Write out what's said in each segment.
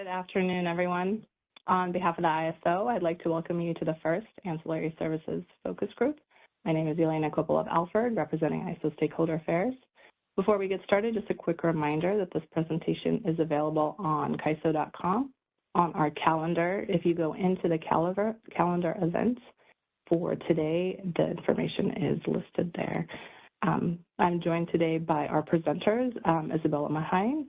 Good afternoon, everyone. On behalf of the ISO, I'd like to welcome you to the first Ancillary Services Focus Group. My name is Elena Koppel-Alford, representing ISO Stakeholder Affairs. Before we get started, just a quick reminder that this presentation is available on kaiso.com. On our calendar, if you go into the calendar events for today, the information is listed there. I'm joined today by our presenters, Isabella Mahane,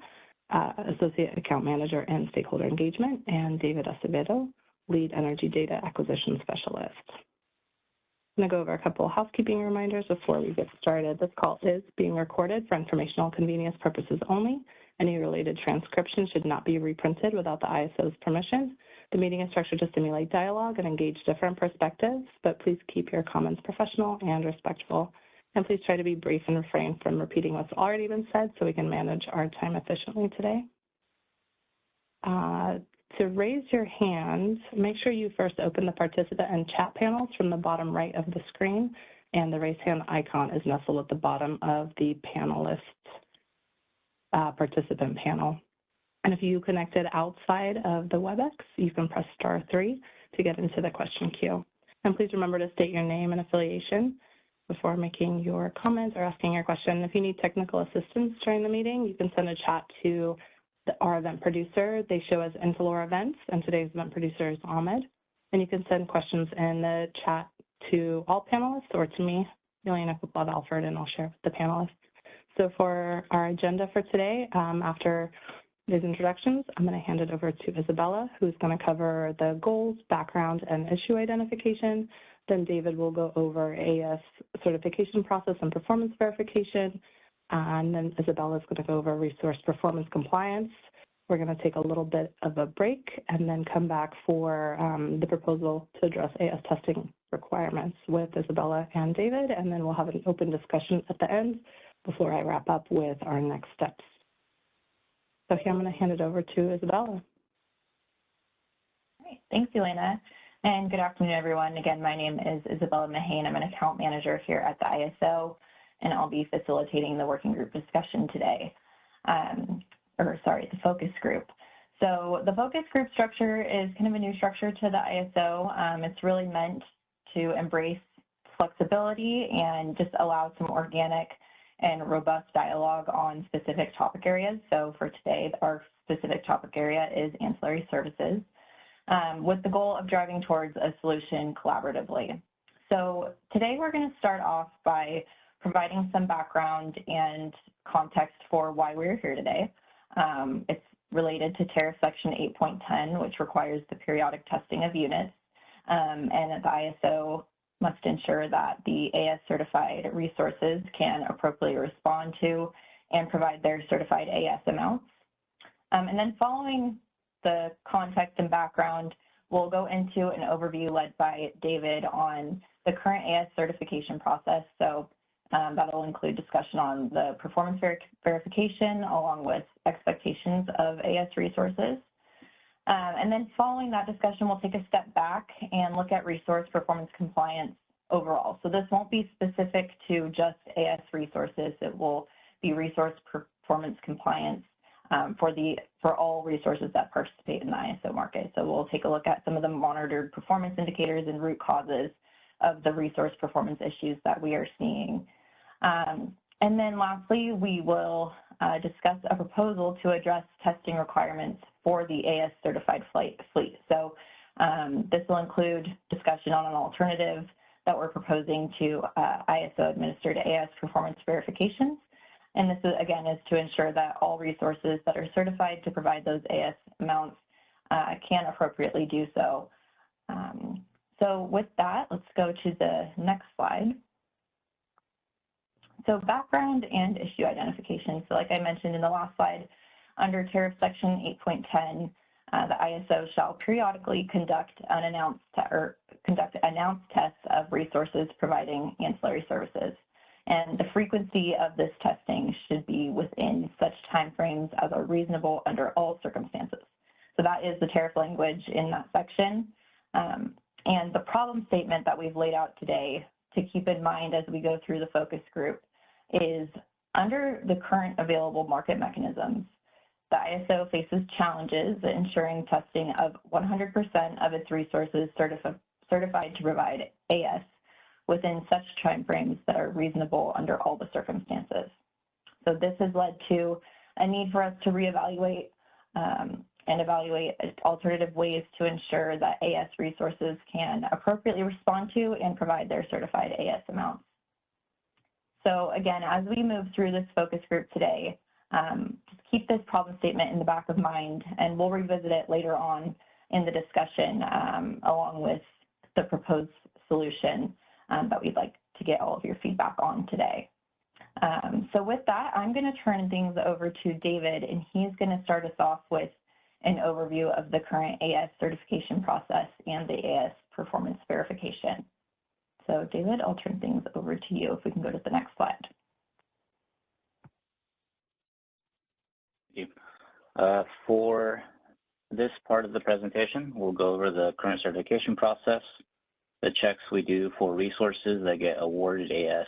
Associate Account Manager and Stakeholder Engagement, and David Acevedo, Lead Energy Data Acquisition Specialist. I'm going to go over a couple of housekeeping reminders before we get started. This call is being recorded for informational convenience purposes only. Any related transcription should not be reprinted without the ISO's permission. The meeting is structured to stimulate dialogue and engage different perspectives, but please keep your comments professional and respectful. And please try to be brief and refrain from repeating what's already been said so we can manage our time efficiently today. To raise your hand, make sure you first open the participant and chat panels from the bottom right of the screen, and the raise hand icon is nestled at the bottom of the panelist participant panel. And if you connected outside of the WebEx, you can press *3 to get into the question queue. And please remember to state your name and affiliation before making your comments or asking your question. If you need technical assistance during the meeting, you can send a chat to our event producer. They show as Ancillary Events, and today's event producer is Ahmed. And you can send questions in the chat to all panelists or to me, Elena Koppel-Alford, and I'll share with the panelists. So for our agenda for today, after these introductions, I'm going to hand it over to Isabella, who's going to cover the goals, background, and issue identification. Then David will go over AS certification process and performance verification. And then Isabella is going to go over resource performance compliance. We're going to take a little bit of a break and then come back for the proposal to address AS testing requirements with Isabella and David. And then we'll have an open discussion at the end before I wrap up with our next steps. So here I'm going to hand it over to Isabella. All right, thanks, Elena. And good afternoon, everyone. Again, my name is Isabella Mahane. I'm an account manager here at the ISO, and I'll be facilitating the working group discussion today, the focus group. So the focus group structure is kind of a new structure to the ISO. It's really meant to embrace flexibility and just allow some organic and robust dialogue on specific topic areas. So for today, our specific topic area is ancillary services, with the goal of driving towards a solution collaboratively. So today we're going to start off by providing some background and context for why we're here today. It's related to Tariff Section 8.10, which requires the periodic testing of units, and the ISO must ensure that the AS certified resources can appropriately respond to and provide their certified AS amounts. And then following the context and background, we'll go into an overview led by David on the current AS certification process. So that'll include discussion on the performance verification along with expectations of AS resources. And then following that discussion, we'll take a step back and look at resource performance compliance overall. So this won't be specific to just AS resources. It will be resource performance compliance for all resources that participate in the ISO market. So we'll take a look at some of the monitored performance indicators and root causes of the resource performance issues that we are seeing. And then lastly, we will discuss a proposal to address testing requirements for the AS certified fleet. So this will include discussion on an alternative that we're proposing to ISO administered AS performance verifications. And this, again, is to ensure that all resources that are certified to provide those AS amounts can appropriately do so. So with that, let's go to the next slide. So background and issue identification. So like I mentioned in the last slide, under Tariff Section 8.10, the ISO shall periodically conduct announced tests of resources providing ancillary services. And the frequency of this testing should be within such timeframes as are reasonable under all circumstances. So that is the tariff language in that section. And the problem statement that we've laid out today to keep in mind as we go through the focus group is under the current available market mechanisms, the ISO faces challenges in ensuring testing of 100% of its resources certified to provide AS within such timeframes that are reasonable under all the circumstances. So this has led to a need for us to reevaluate and evaluate alternative ways to ensure that AS resources can appropriately respond to and provide their certified AS amounts. So again, as we move through this focus group today, just keep this problem statement in the back of mind, and we'll revisit it later on in the discussion along with the proposed solution that we'd like to get all of your feedback on today. So with that, I'm going to turn things over to David, and he's going to start us off with an overview of the current AS certification process and the AS performance verification. So David, I'll turn things over to you if we can go to the next slide. Thank you. For this part of the presentation, we'll go over the current certification process, the checks we do for resources that get awarded AS,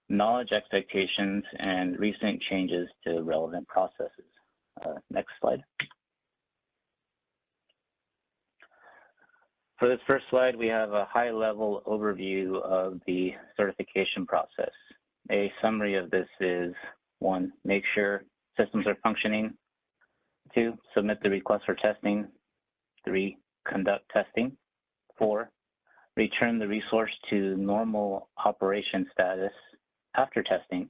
knowledge expectations, and recent changes to relevant processes. Next slide. For this first slide, we have a high-level overview of the certification process. A summary of this is: 1, make sure systems are functioning. 2, submit the request for testing. 3, conduct testing. 4, return the resource to normal operation status after testing.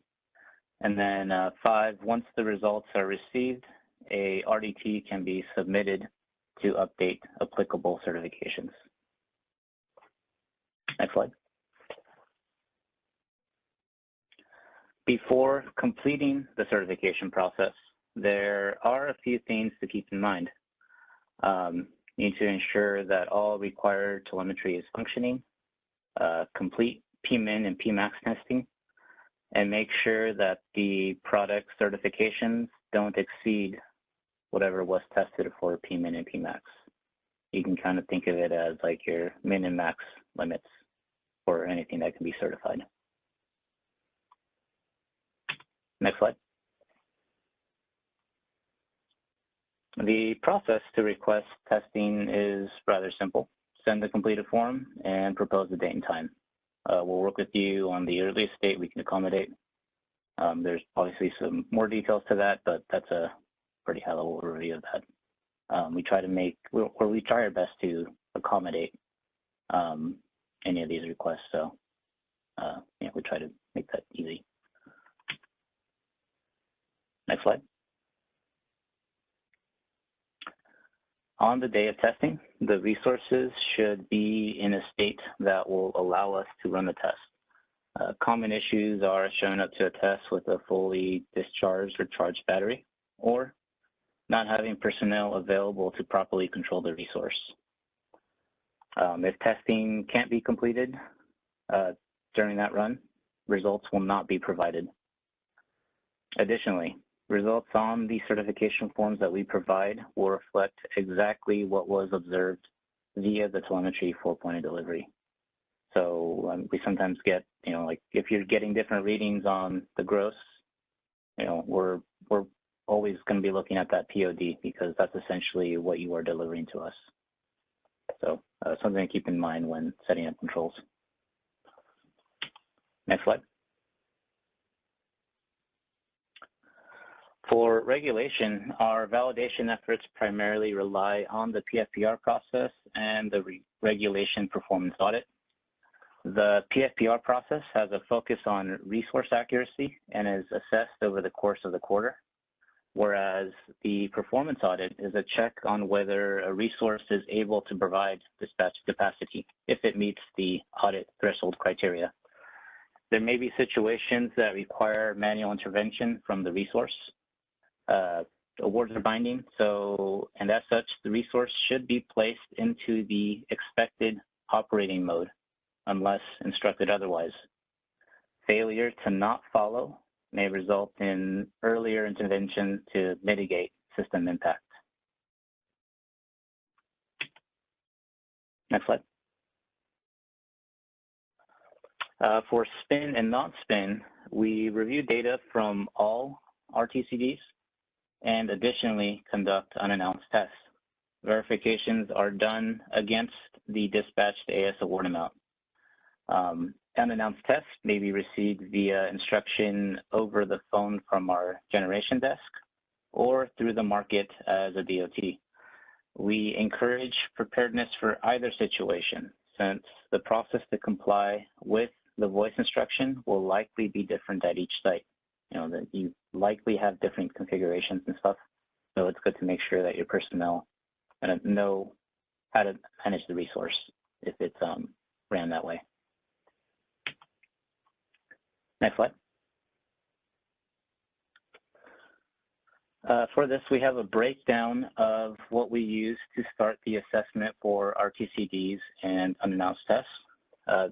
And then 5, once the results are received, a RDT can be submitted to update applicable certifications. Next slide. Before completing the certification process, there are a few things to keep in mind. You need to ensure that all required telemetry is functioning, complete PMIN and PMAX testing, and make sure that the product certifications don't exceed whatever was tested for PMIN and PMAX. You can kind of think of it as like your min and max limits for anything that can be certified. Next slide. The process to request testing is rather simple. Send the completed form and propose the date and time. We'll work with you on the earliest date we can accommodate. There's obviously some more details to that, but that's a pretty high-level overview of that. We try our best to accommodate any of these requests, so yeah, we try to make that easy. Next slide. On the day of testing, the resources should be in a state that will allow us to run the test. Common issues are showing up to a test with a fully discharged or charged battery, or not having personnel available to properly control the resource. If testing can't be completed during that run, results will not be provided. Additionally, results on the certification forms that we provide will reflect exactly what was observed via the telemetry for point of delivery. So we sometimes get, like if you're getting different readings on the gross, we're always going to be looking at that POD because that's essentially what you are delivering to us. So something to keep in mind when setting up controls. Next slide. For regulation, our validation efforts primarily rely on the PFPR process and the regulation performance audit. The PFPR process has a focus on resource accuracy and is assessed over the course of the quarter, whereas the performance audit is a check on whether a resource is able to provide dispatch capacity if it meets the audit threshold criteria. There may be situations that require manual intervention from the resource. Awards are binding, and as such, the resource should be placed into the expected operating mode unless instructed otherwise. Failure to not follow may result in earlier intervention to mitigate system impact. Next slide. For spin and not spin, we review data from all RTCDs and additionally conduct unannounced tests. Verifications are done against the dispatched AS award amount. Unannounced tests may be received via instruction over the phone from our generation desk or through the market as a DOT. We encourage preparedness for either situation, since the process to comply with the voice instruction will likely be different at each site. You know, that you likely have different configurations and stuff. So it's good to make sure that your personnel know how to manage the resource if it's ran that way. Next slide. For this, we have a breakdown of what we use to start the assessment for RTCDs and unannounced tests.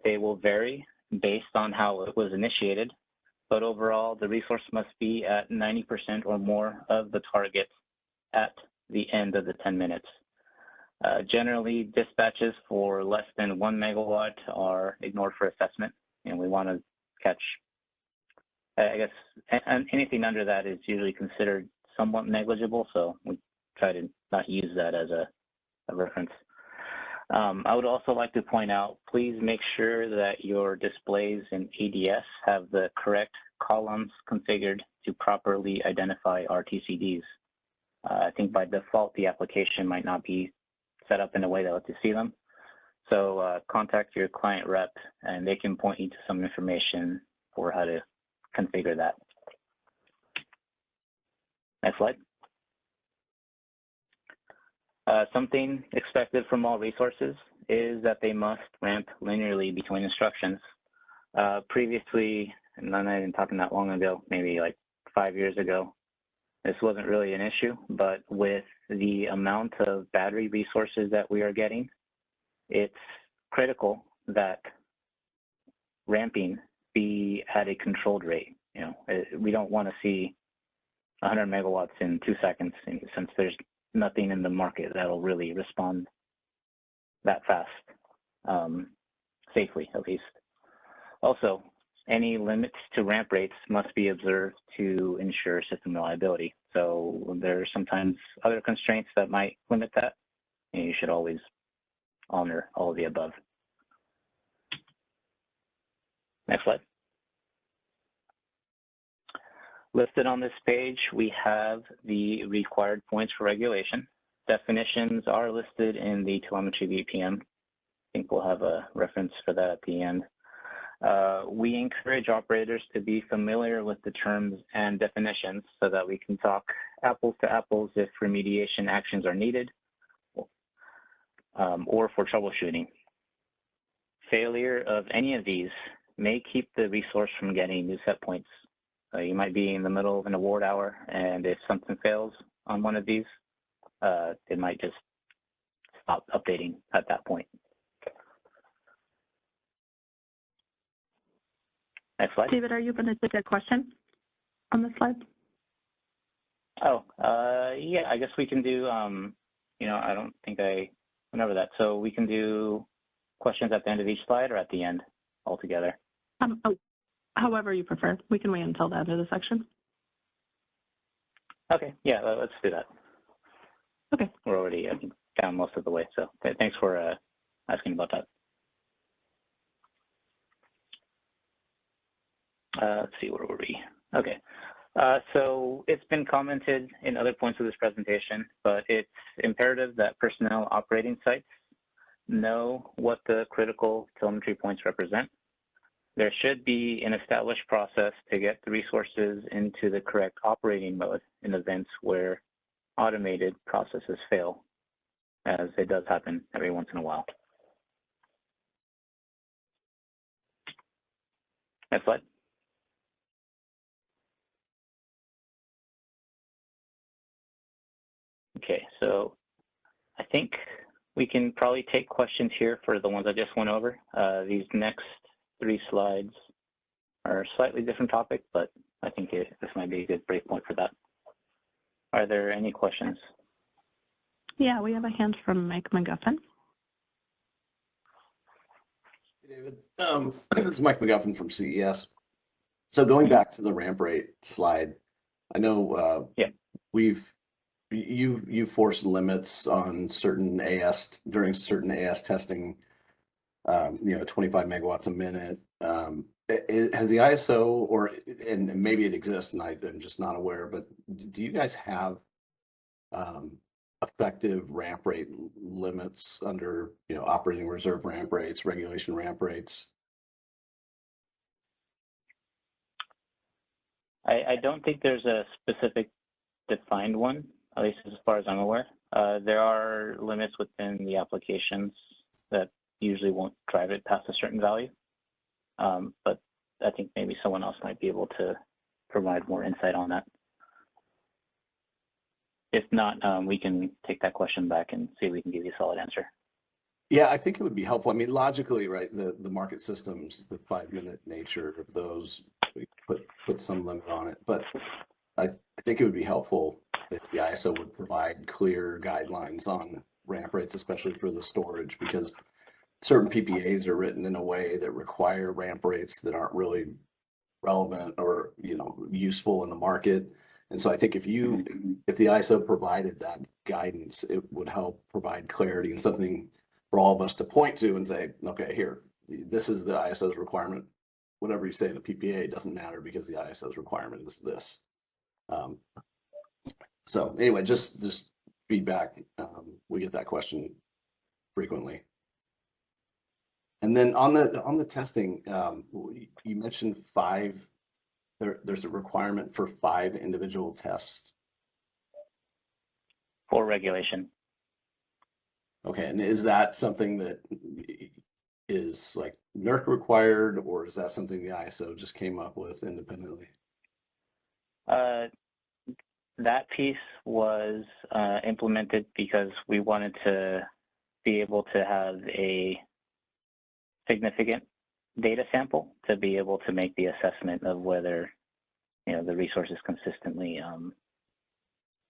They will vary based on how it was initiated, but overall, the resource must be at 90% or more of the target at the end of the 10 minutes. Generally, dispatches for less than 1 megawatt are ignored for assessment, and we want to catch, I guess, anything under that is usually considered somewhat negligible, so we try to not use that as a reference. I would also like to point out, please make sure that your displays in ADS have the correct columns configured to properly identify RTCDs. I think by default, the application might not be set up in a way that lets you see them. So contact your client rep and they can point you to some information for how to configure that. Next slide. Something expected from all resources is that they must ramp linearly between instructions. Previously, and I'm not even talking that long ago, maybe like 5 years ago, this wasn't really an issue, but with the amount of battery resources that we are getting, it's critical that ramping be at a controlled rate. You know, we don't want to see 100 megawatts in 2 seconds, since there's nothing in the market that'll really respond that fast, safely at least. Also, any limits to ramp rates must be observed to ensure system reliability. So there are sometimes other constraints that might limit that, and you should always honor all of the above. Next slide. Listed on this page, we have the required points for regulation. Definitions are listed in the telemetry VPM. I think we'll have a reference for that at the end. We encourage operators to be familiar with the terms and definitions so that we can talk apples to apples if remediation actions are needed or for troubleshooting. Failure of any of these may keep the resource from getting new set points. You might be in the middle of an award hour, and if something fails on one of these, it might just stop updating at that point. Next slide. David, are you going to take a question on this slide? Oh, yeah, I guess we can do, you know, I don't think I went over that. So we can do questions at the end of each slide or at the end altogether? However you prefer. We can wait until the end of the section. Okay, yeah, let's do that. Okay. We're already down most of the way, so thanks for asking about that. Let's see, where were we? Okay, so it's been commented in other points of this presentation, but it's imperative that personnel operating sites know what the critical telemetry points represent. There should be an established process to get the resources into the correct operating mode in events where automated processes fail, as it does happen every once in a while. Next slide. Okay, so I think we can probably take questions here for the ones I just went over. These next 3 slides are a slightly different topic, but I think this might be a good break point for that. Are there any questions? Yeah, we have a hand from Mike McGuffin. Hey, David. This is Mike McGuffin from CES. So going back to the ramp rate slide, I know you forced limits on certain AS during certain AS testing, 25 megawatts a minute. Has the ISO and maybe it exists and I'm just not aware, but do you guys have effective ramp rate limits under, operating reserve ramp rates, regulation ramp rates? I don't think there's a specific defined one, at least as far as I'm aware. There are limits within the applications that usually won't drive it past a certain value. But I think maybe someone else might be able to provide more insight on that. If not, we can take that question back and see if we can give you a solid answer. Yeah, I think it would be helpful. I mean, logically, right, the market systems, the 5-minute nature of those, we put some limit on it. But I think it would be helpful if the ISO would provide clear guidelines on ramp rates, especially for the storage, because certain PPAs are written in a way that require ramp rates that aren't really relevant or, useful in the market. And so I think if the ISO provided that guidance, it would help provide clarity and something for all of us to point to and say, okay, here, this is the ISO's requirement. Whatever you say in the PPA doesn't matter because the ISO's requirement is this. So anyway, just feedback. We get that question frequently. And then on the testing, you mentioned 5. There's a requirement for 5 individual tests for regulation. Okay, and is that something that is like NERC required, or is that something the ISO just came up with independently? That piece was implemented because we wanted to be able to have a significant data sample to be able to make the assessment of whether, the resource is consistently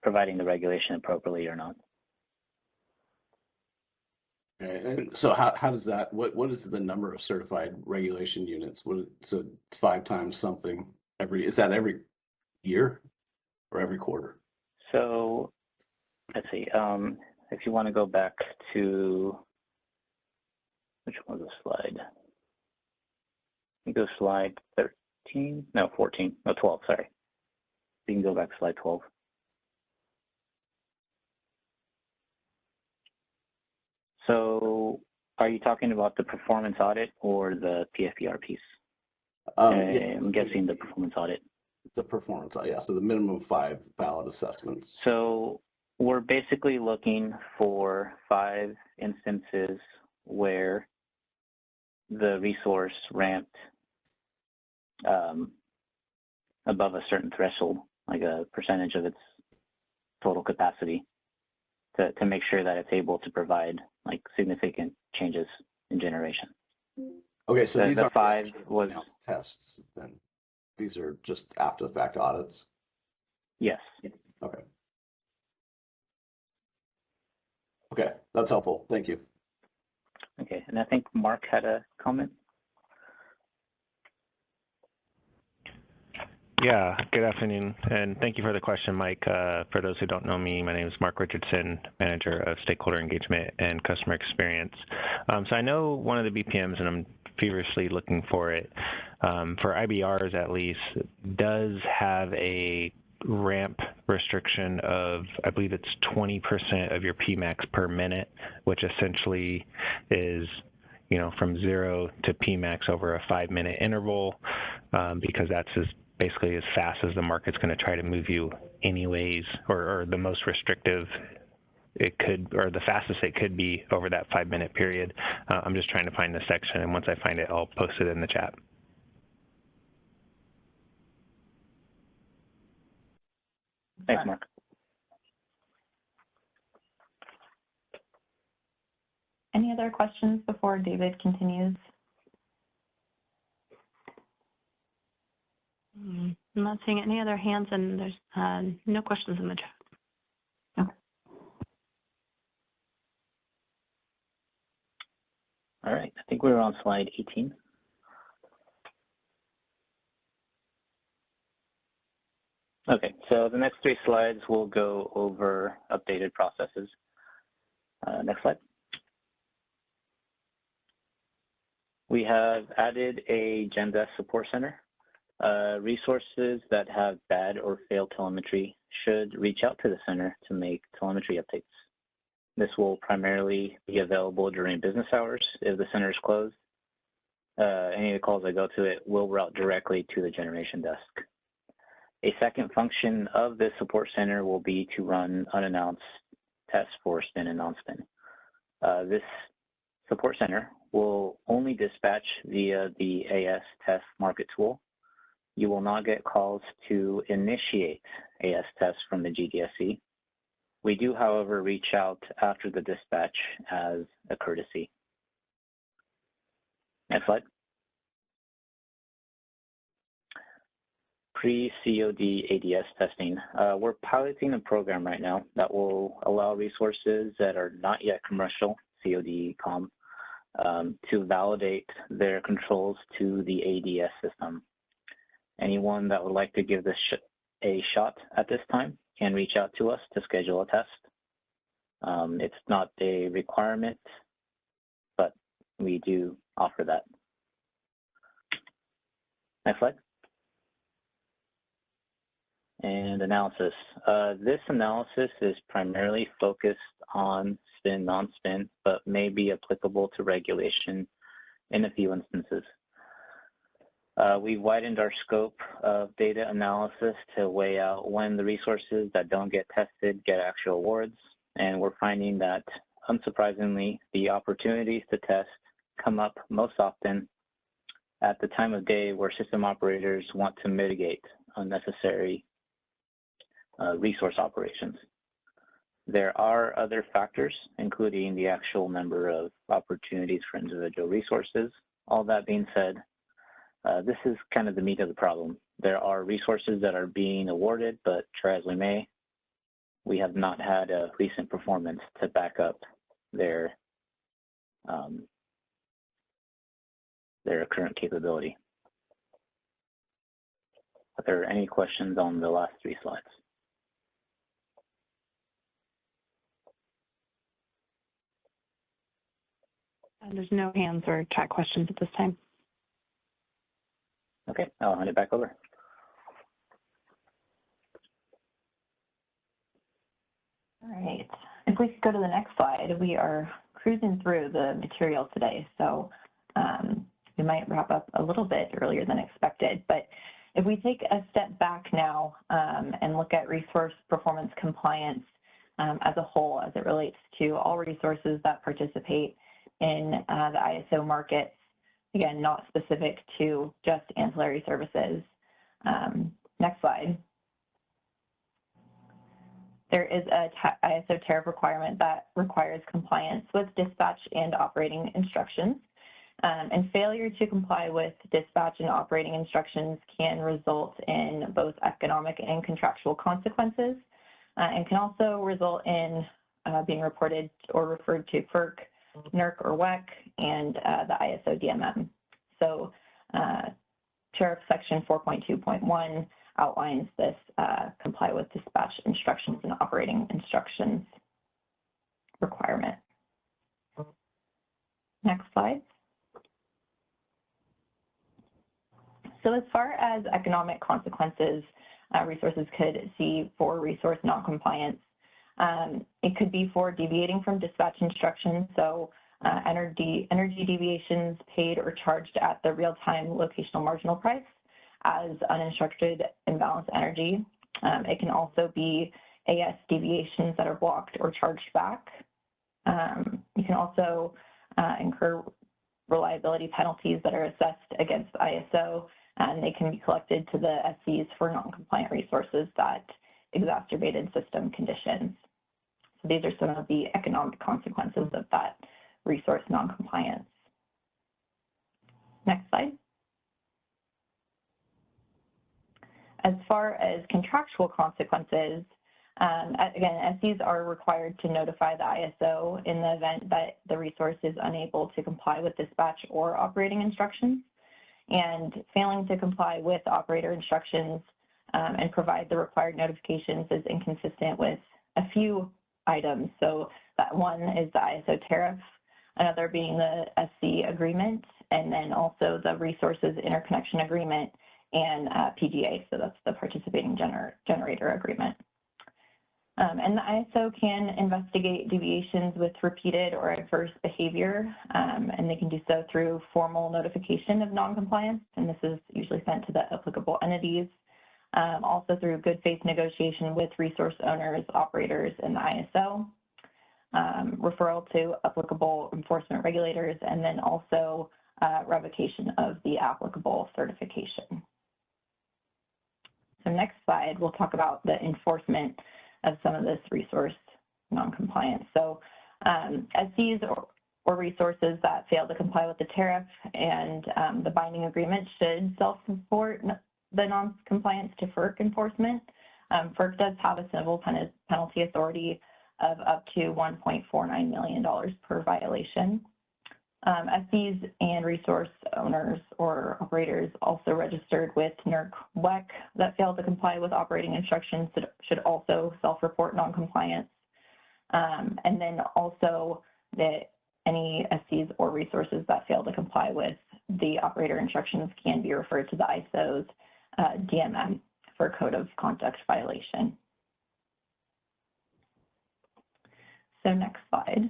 providing the regulation appropriately or not. Okay, and so how does that, what is the number of certified regulation units? So it's 5 times something is that every year or every quarter? So let's see, if you want to go back to, which one was the slide? I think it was slide 13, no, 14, no, 12, sorry. You can go back to slide 12. So are you talking about the performance audit or the PFPR piece? Yeah, I'm guessing the performance audit. The performance, yeah. So the minimum 5 valid assessments. So we're basically looking for 5 instances where the resource ramped above a certain threshold, like a percentage of its total capacity, to make sure that it's able to provide like significant changes in generation. Okay, so these are 5 was tests then. These are just after the fact audits. Yes. Okay. Okay, that's helpful. Thank you. Okay, and I think Mark had a comment. Yeah, good afternoon, and thank you for the question, Mike. For those who don't know me, my name is Mark Richardson, Manager of Stakeholder Engagement and Customer Experience. So I know one of the BPMs, and I'm feverishly looking for it, for IBRs at least, does have a ramp restriction of, I believe it's 20% of your PMAX per minute, which essentially is, from 0 to PMAX over a 5-minute interval, because that's basically as fast as the market's going to try to move you anyways, or the most restrictive it could, or the fastest it could be over that 5-minute period. I'm just trying to find the section, and once I find it, I'll post it in the chat. Thanks, Mark. Any other questions before David continues? I'm not seeing any other hands, and there's no questions in the chat. Okay. All right, I think we're on slide 18. Okay, so the next 3 slides will go over updated processes. Next slide. We have added a Gendesk support center. Resources that have bad or failed telemetry should reach out to the center to make telemetry updates. This will primarily be available during business hours if the center is closed. Any of the calls that go to it will route directly to the generation desk. A second function of this support center will be to run unannounced tests for spin and non-spin. This support center will only dispatch via the AS test market tool. You will not get calls to initiate AS tests from the GDSC. We do, however, reach out after the dispatch as a courtesy. Next slide. Pre-COD ADS testing. We're piloting a program right now that will allow resources that are not yet commercial, COD COM, to validate their controls to the ADS system. Anyone that would like to give this a shot at this time can reach out to us to schedule a test. It's not a requirement, but we do offer that. Next slide. And analysis. This analysis is primarily focused on spin, non-spin, but may be applicable to regulation in a few instances. We widened our scope of data analysis to weigh out when the resources that don't get tested get actual awards, and we're finding that, unsurprisingly, the opportunities to test come up most often at the time of day where system operators want to mitigate unnecessary resource operations. There are other factors, including the actual number of opportunities for individual resources. All that being said, this is kind of the meat of the problem. There are resources that are being awarded, but try as we may, we have not had a recent performance to back up their current capability. Are there any questions on the last 3 slides? There's no hands or chat questions at this time. Okay, I'll hand it back over. All right, if we could go to the next slide, we are cruising through the material today, so we might wrap up a little bit earlier than expected. But if we take a step back now and look at resource performance compliance as a whole, as it relates to all resources that participate in the ISO markets, again, not specific to just ancillary services. Next slide. There is a ISO tariff requirement that requires compliance with dispatch and operating instructions. And failure to comply with dispatch and operating instructions can result in both economic and contractual consequences, and can also result in being reported or referred to FERC, NERC or WEC, and the ISO DMM. So Tariff Section 4.2.1 outlines this comply with dispatch instructions and operating instructions requirement. Next slide. So as far as economic consequences resources could see for resource non-compliance, it could be for deviating from dispatch instructions, so energy deviations paid or charged at the real-time locational marginal price as uninstructed imbalanced energy. It can also be AS deviations that are blocked or charged back. You can also incur reliability penalties that are assessed against the ISO, and they can be collected to the SCs for non-compliant resources that exacerbated system conditions. So these are some of the economic consequences of that resource non-compliance. Next slide. As far as contractual consequences, again, SCs are required to notify the ISO in the event that the resource is unable to comply with dispatch or operating instructions. And failing to comply with operator instructions and provide the required notifications is inconsistent with a few items. So that one is the ISO tariff, another being the SC agreement, and then also the resources interconnection agreement and PGA, so that's the participating generator agreement. And the ISO can investigate deviations with repeated or adverse behavior, and they can do so through formal notification of noncompliance, and this is usually sent to the applicable entities, also through good faith negotiation with resource owners, operators, and the ISO, referral to applicable enforcement regulators, and then also revocation of the applicable certification. So next slide, we'll talk about the enforcement of some of this resource noncompliance. So SCs or resources that fail to comply with the tariff and the binding agreement should self-report the noncompliance to FERC enforcement. FERC does have a civil penalty authority of up to $1.49 million per violation. SCs and resource owners or operators also registered with NERC-WEC that fail to comply with operating instructions should also self-report noncompliance. And then also that any SCs or resources that fail to comply with the operator instructions can be referred to the ISO's DMM for code of conduct violation. So next slide.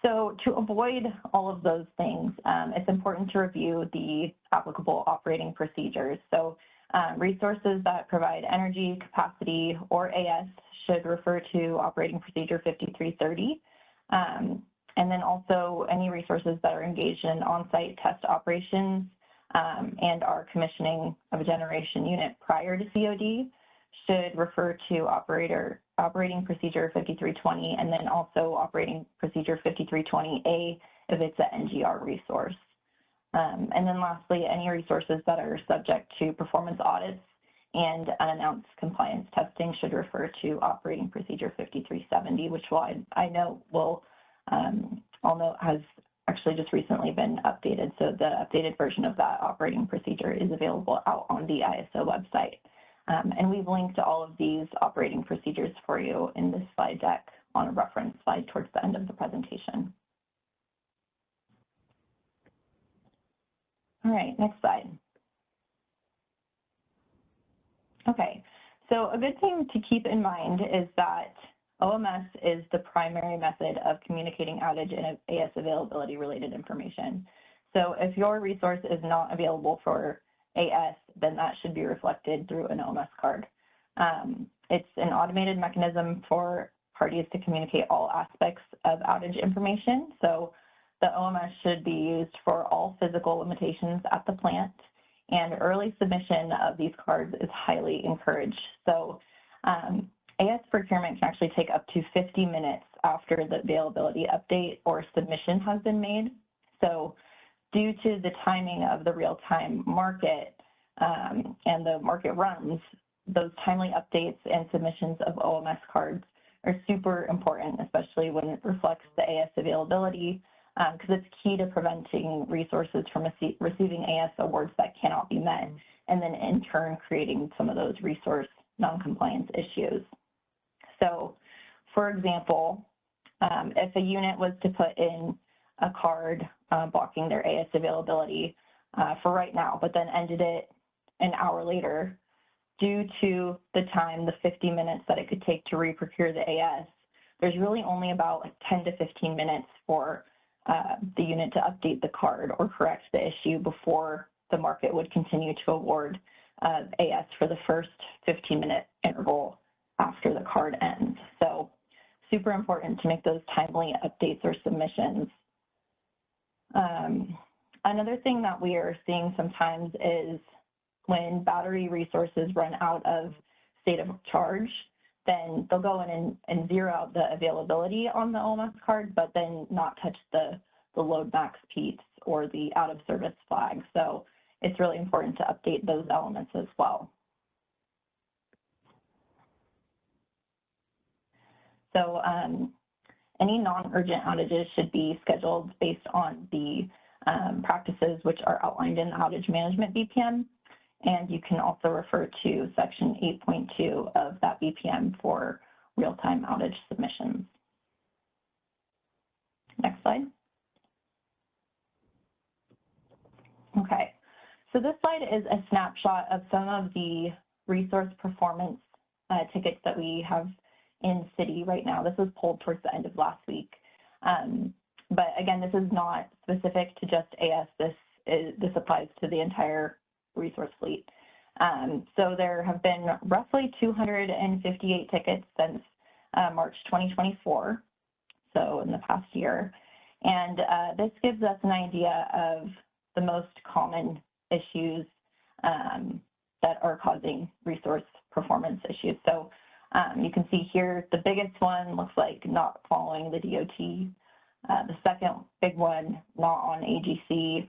So to avoid all of those things, it's important to review the applicable operating procedures. So resources that provide energy, capacity, or AS should refer to operating procedure 5330. And then also any resources that are engaged in on-site test operations and are commissioning of a generation unit prior to COD should refer to operating procedure 5320 and then also operating procedure 5320A if it's an NGR resource. And then lastly, any resources that are subject to performance audits and unannounced compliance testing should refer to operating procedure 5370, which I know I'll note has actually just recently been updated. So the updated version of that operating procedure is available out on the ISO website. And we've linked all of these operating procedures for you in this slide deck on a reference slide towards the end of the presentation. All right, next slide. Okay, so a good thing to keep in mind is that OMS is the primary method of communicating outage and AS availability related information. So if your resource is not available for AS, then that should be reflected through an OMS card. It's an automated mechanism for parties to communicate all aspects of outage information. So the OMS should be used for all physical limitations at the plant, and early submission of these cards is highly encouraged. So AS procurement can actually take up to 50 minutes after the availability update or submission has been made. So due to the timing of the real-time market and the market runs, those timely updates and submissions of OMS cards are super important, especially when it reflects the AS availability, because it's key to preventing resources from receiving AS awards that cannot be met, and then in turn creating some of those resource noncompliance issues. So, for example, if a unit was to put in a card blocking their AS availability for right now, but then ended it an hour later, due to the time, the 50 minutes that it could take to re-procure the AS, there's really only about 10 to 15 minutes for the unit to update the card or correct the issue before the market would continue to award AS for the first 15-minute interval after the card ends. So super important to make those timely updates or submissions. Another thing that we are seeing sometimes is when battery resources run out of state of charge, then they'll go in and zero out the availability on the OMS card, but then not touch the load max piece or the out of service flag. So it's really important to update those elements as well. So any non-urgent outages should be scheduled based on the practices which are outlined in the outage management BPM. And you can also refer to section 8.2 of that BPM for real-time outage submissions. Next slide. Okay, so this slide is a snapshot of some of the resource performance tickets that we have in city right now. This was pulled towards the end of last week. But again, this is not specific to just AS. This applies to the entire resource fleet. So there have been roughly 258 tickets since March 2024, so in the past year. And this gives us an idea of the most common issues that are causing resource performance issues. So you can see here, the biggest one looks like not following the DOT. The second big one, not on AGC.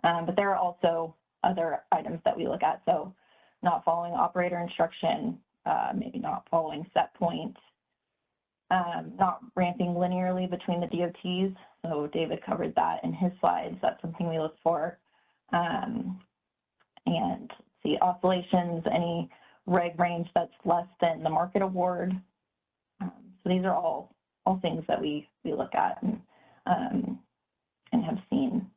But there are also other items that we look at. So not following operator instruction, maybe not following set point, not ramping linearly between the DOTs. So David covered that in his slides. That's something we look for. And see oscillations, any reg range that's less than the market award. So these are all things that we look at and have seen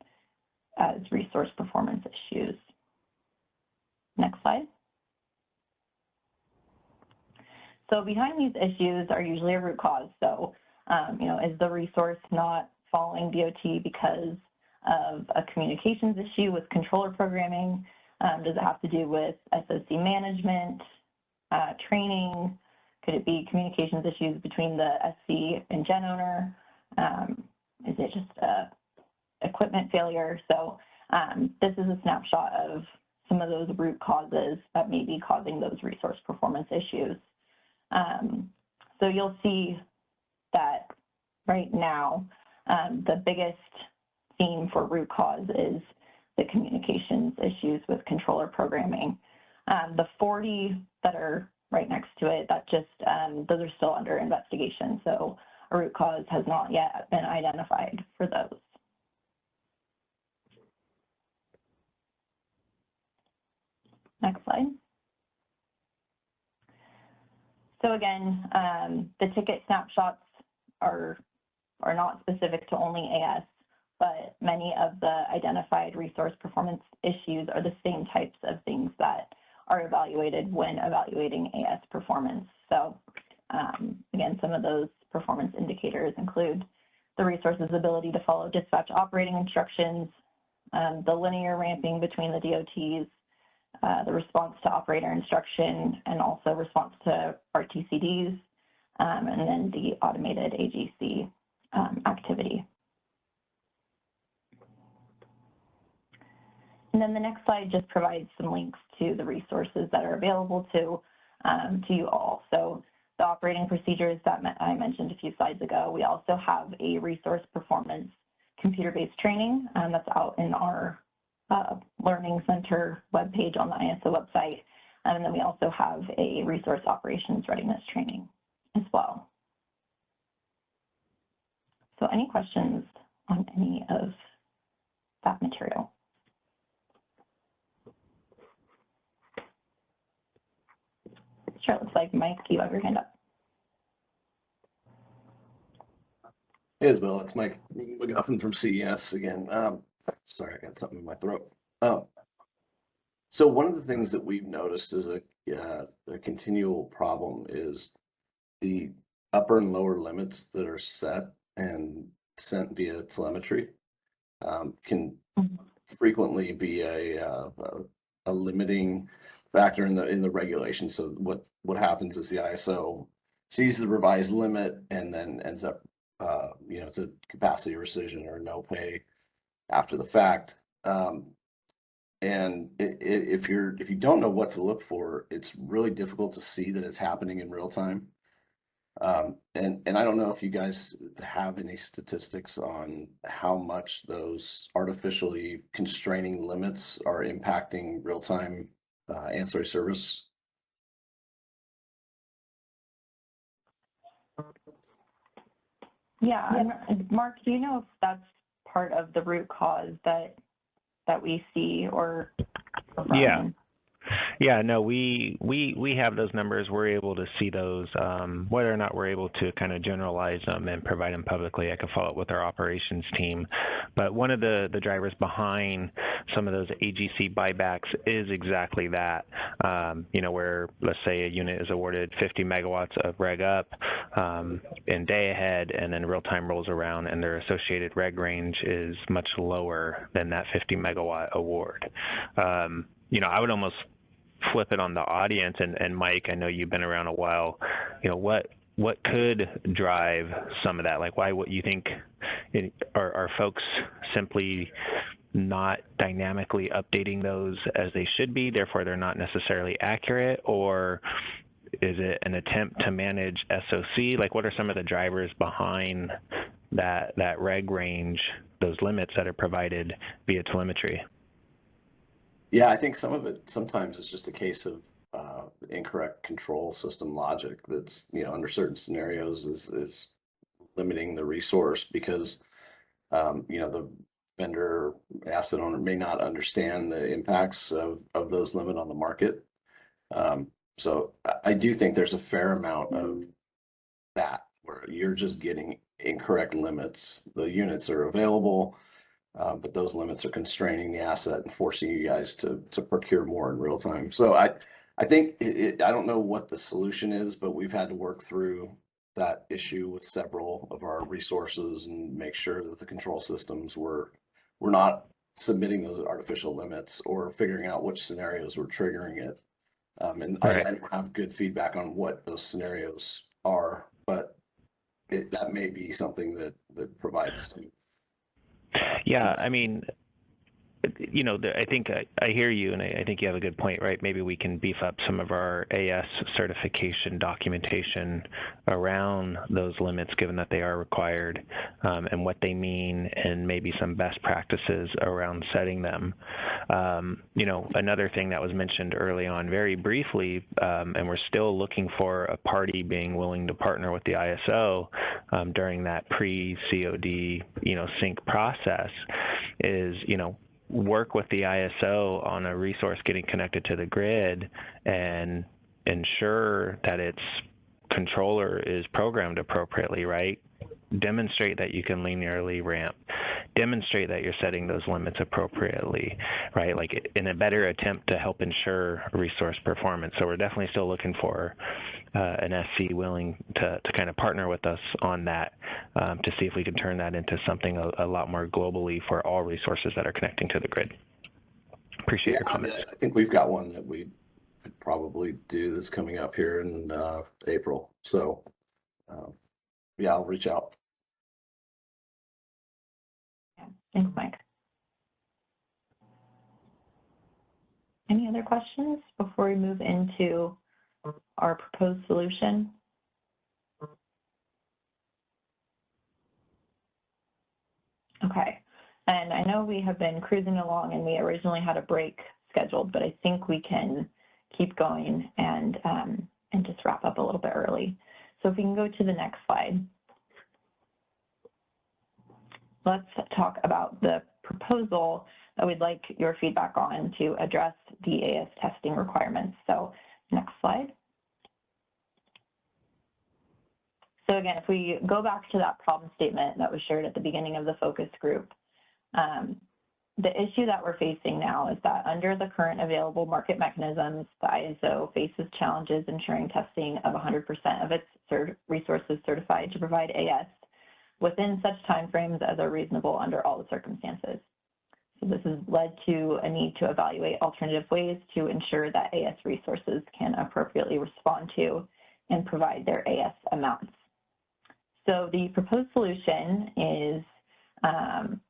as resource performance issues. Next slide. So behind these issues are usually a root cause. So, is the resource not following DOT because of a communications issue with controller programming? Does it have to do with SOC management, training? Could it be communications issues between the SC and gen owner? Is it just equipment failure? So this is a snapshot of some of those root causes that may be causing those resource performance issues. So you'll see that right now, the biggest theme for root cause is the communications issues with controller programming. The 40 that are right next to it, that just, those are still under investigation. So a root cause has not yet been identified for those. Next slide. So again, the ticket snapshots are not specific to only AS, but many of the identified resource performance issues are the same types of things that are evaluated when evaluating AS performance. So again, some of those performance indicators include the resource's ability to follow dispatch operating instructions, the linear ramping between the DOTs, the response to operator instruction, and also response to RTCDs, and then the automated AGC activity. And then the next slide just provides some links to the resources that are available to you all. So the operating procedures that I mentioned a few slides ago, we also have a resource performance computer-based training that's out in our Learning Center webpage on the ISO website. And then we also have a resource operations readiness training as well. So any questions on any of that material? Sure, it looks like Mike, you have your hand up. Hey, Isabel, it's Mike McGuffin from CES again. Sorry, I got something in my throat. So one of the things that we've noticed is a continual problem is the upper and lower limits that are set and sent via telemetry can frequently be a limiting factor in the regulation. So what happens is the ISO sees the revised limit and then ends up it's a capacity rescission or no pay after the fact. And if you don't know what to look for, it's really difficult to see that it's happening in real time. And I don't know if you guys have any statistics on how much those artificially constraining limits are impacting real-time ancillary service. Yeah, Mark, do you know if that's part of the root cause that we see or Yeah. from? Yeah, no, we have those numbers. We're able to see those. Whether or not we're able to kind of generalize them and provide them publicly, I can follow up with our operations team. But one of the drivers behind some of those AGC buybacks is exactly that. Where let's say a unit is awarded 50 megawatts of reg up in day ahead, and then real time rolls around, and their associated reg range is much lower than that 50 megawatt award. I would almost flip it on the audience, and Mike, I know you've been around a while. What could drive some of that? Like, why? What you think? Are folks simply not dynamically updating those as they should be, therefore they're not necessarily accurate, or is it an attempt to manage SOC? Like, what are some of the drivers behind that reg range, those limits that are provided via telemetry? Yeah, I think some of it sometimes is just a case of incorrect control system logic that's, under certain scenarios is limiting the resource because, the vendor asset owner may not understand the impacts of those limit on the market. So I do think there's a fair amount of that where you're just getting incorrect limits. The units are available, but those limits are constraining the asset and forcing you guys to procure more in real time. So I think I don't know what the solution is, but we've had to work through that issue with several of our resources and make sure that the control systems we're not submitting those artificial limits or figuring out which scenarios were triggering it. And Right. I don't have good feedback on what those scenarios are, but that may be something that provides some. Yeah, I mean, I think I hear you, and I think you have a good point, right? Maybe we can beef up some of our AS certification documentation around those limits, given that they are required, and what they mean, and maybe some best practices around setting them. Another thing that was mentioned early on, very briefly, and we're still looking for a party being willing to partner with the ISO during that pre-COD, sync process, is, work with the ISO on a resource getting connected to the grid and ensure that its controller is programmed appropriately, right? Demonstrate that you can linearly ramp. Demonstrate that you're setting those limits appropriately, right? Like, in a better attempt to help ensure resource performance. So we're definitely still looking for an SC willing to kind of partner with us on that to see if we can turn that into something a lot more globally for all resources that are connecting to the grid. Appreciate your comments. I think we've got one that we could probably do that's coming up here in April. So yeah, I'll reach out. Thanks, Mike. Any other questions before we move into our proposed solution? Okay, and I know we have been cruising along and we originally had a break scheduled, but I think we can keep going and just wrap up a little bit early. So if we can go to the next slide. Let's talk about the proposal that we'd like your feedback on to address the AS testing requirements. So next slide. So again, if we go back to that problem statement that was shared at the beginning of the focus group, the issue that we're facing now is that under the current available market mechanisms, the ISO faces challenges ensuring testing of 100% of its resources certified to provide AS within such timeframes as are reasonable under all the circumstances. So this has led to a need to evaluate alternative ways to ensure that AS resources can appropriately respond to and provide their AS amounts. So the proposed solution is,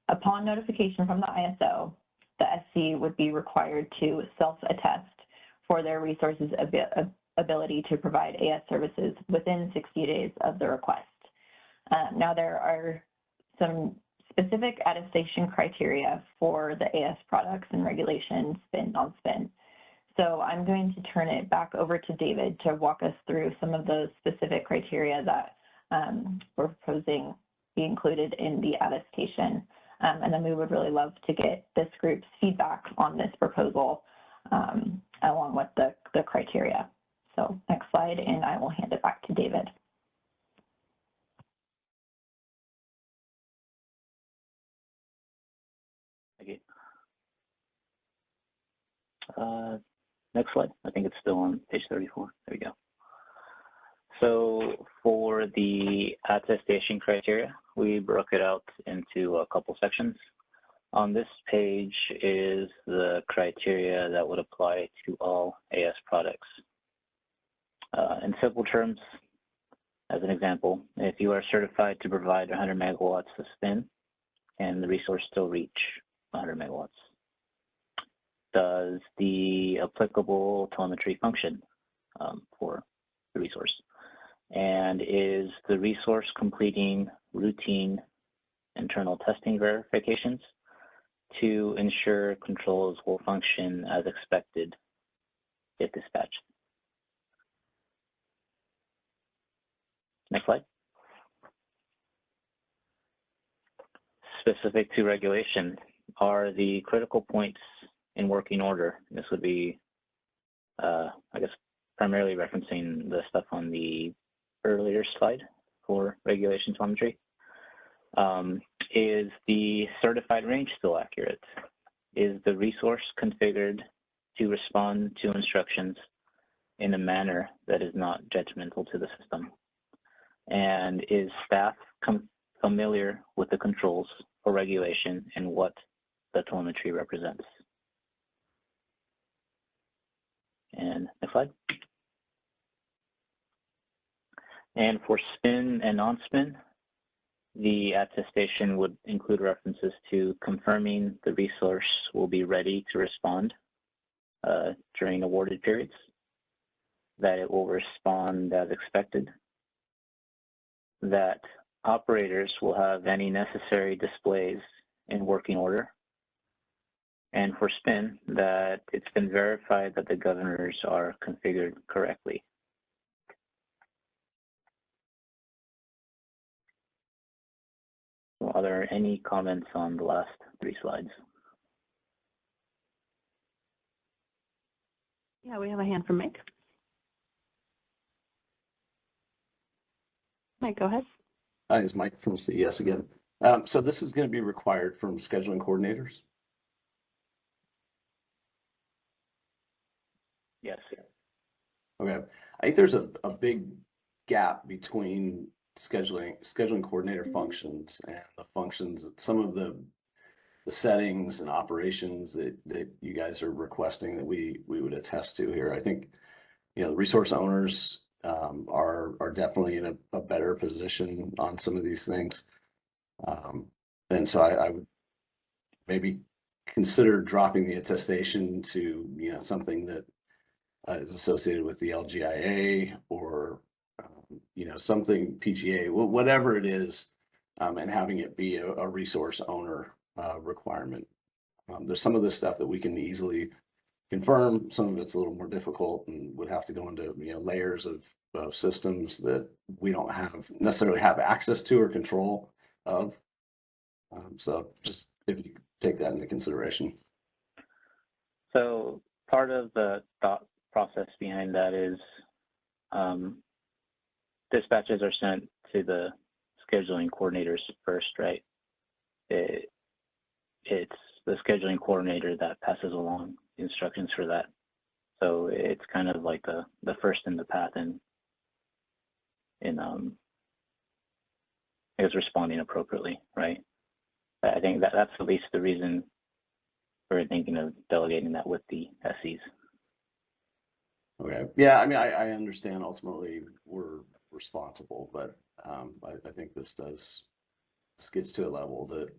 upon notification from the ISO, the SC would be required to self-attest for their resources' ability to provide AS services within 60 days of the request. Now, there are some specific attestation criteria for the AS products and regulations, spin, non-spin. So I'm going to turn it back over to David to walk us through some of those specific criteria that we're proposing be included in the attestation And then we would really love to get this group's feedback on this proposal along with the criteria. So next slide, and I will hand it back to David. Thank you. Next slide. I think it's still on page 34. There we go. So for the attestation criteria, we broke it out into a couple sections. On this page is the criteria that would apply to all AS products. In simple terms, as an example, if you are certified to provide 100 megawatts of spin, can the resource still reach 100 megawatts? Does the applicable telemetry function for the resource? And is the resource completing routine internal testing verifications to ensure controls will function as expected if dispatched? Next slide. Specific to regulation are the critical points in working order. This would be, I guess, primarily referencing the stuff on the earlier slide for regulation telemetry. Is the certified range still accurate? Is the resource configured to respond to instructions in a manner that is not detrimental to the system? And is staff familiar with the controls for regulation and what the telemetry represents? And next slide. And for spin and non-spin, the attestation would include references to confirming the resource will be ready to respond during awarded periods, that it will respond as expected, that operators will have any necessary displays in working order, and for spin, that it's been verified that the governors are configured correctly. Are there any comments on the last three slides? Yeah, we have a hand from Mike. Mike, go ahead. Hi, it's Mike from CES again. So this is going to be required from scheduling coordinators? Yes. Okay. I think there's a big gap between scheduling coordinator functions and the functions, some of the settings and operations that you guys are requesting that we would attest to here. I think, the resource owners are definitely in a better position on some of these things. And so I would maybe consider dropping the attestation to, something that is associated with the LGIA or, something PGA, whatever it is, and having it be a resource owner requirement. There's some of this stuff that we can easily confirm. Some of it's a little more difficult and would have to go into, layers of systems that we don't necessarily have access to or control of. So just if you take that into consideration. So part of the thought process behind that is dispatches are sent to the scheduling coordinators first, right? It's the scheduling coordinator that passes along the instructions for that. So it's kind of like the first in the path in I guess responding appropriately, right? I think that's at least the reason we're thinking of delegating that with the SEs. Okay. Yeah, I mean, I understand ultimately we're responsible, but I think this gets to a level that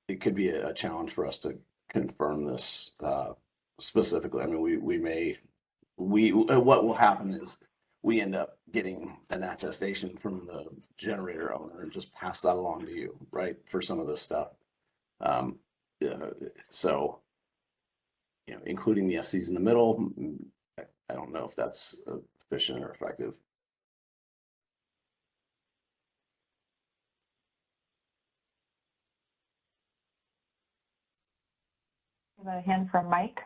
it could be a challenge for us to confirm this specifically. I mean, what will happen is we end up getting an attestation from the generator owner and just pass that along to you, right? For some of this stuff. So, including the SCs in the middle, I don't know if that's efficient or effective. I have a hand from Mike.